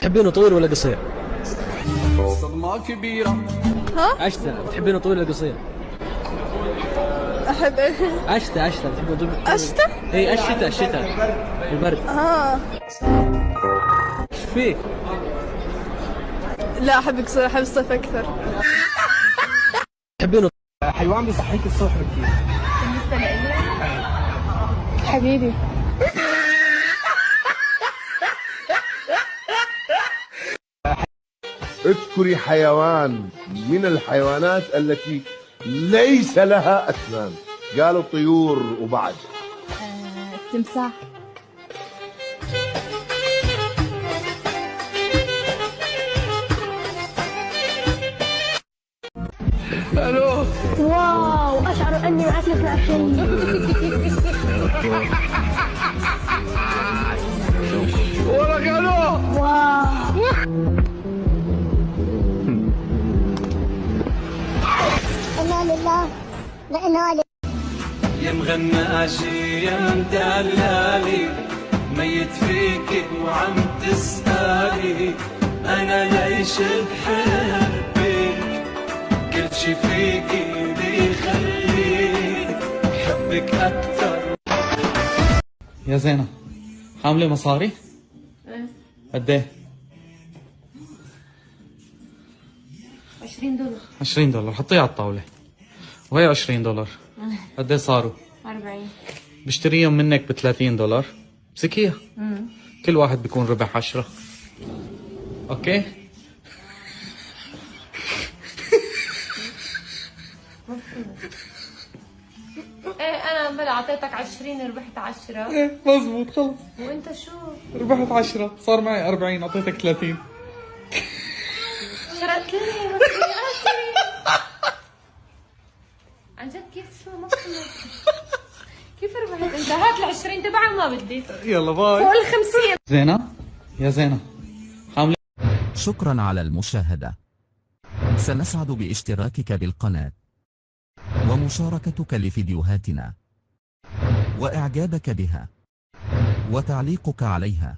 تحبينه طويل ولا قصير؟ صدمة كبيرة. ها؟ عشتة تحبينه طويل ولا قصير؟ أحب إيه؟ عشتة تحبينه طويل؟ أشتا؟ اي الشتاء البرد. ايش فيك؟ لا أحب قصير، أحب الصيف أكثر. تحبينه حيوان بيصحيك الصبح كثير. حبيبي. اذكري حيوان من الحيوانات التي ليس لها أسنان. قالوا طيور وبعد. التمساح. الو. واو، أشعر أني أعرف مع شيء. ولك الو. واو. إنا لله وإنا إليه. يا مغناشي يا مدلالي، ميت فيك وعم تسألي أنا ليش بحبك، كل شي فيكي بيخليني حبك أكتر. يا زينة، حاملة مصاري؟ ايه قد ايه؟ $20. $20 حطيها على الطاولة. وهي $20 قد ايه صاروا؟ 40. بشتريهم منك ب$30. امسكيها. كل واحد بيكون ربح 10. اوكي؟ ايه انا بلا اعطيتك 20 ربحت 10. ايه مزبوط خلص. وانت شو؟ ربحت 10 صار معي 40 اعطيتك 30. شرقت لي عن جد كيف شو ما فهمت. كيف ربحت انت؟ هات ال20 تبعها ما بدي. يلا باي. فوق ال50. زينة؟ يا زينة، حاملة. شكرا على المشاهدة. سنسعد باشتراكك بالقناة ومشاركتك لفيديوهاتنا وإعجابك بها وتعليقك عليها.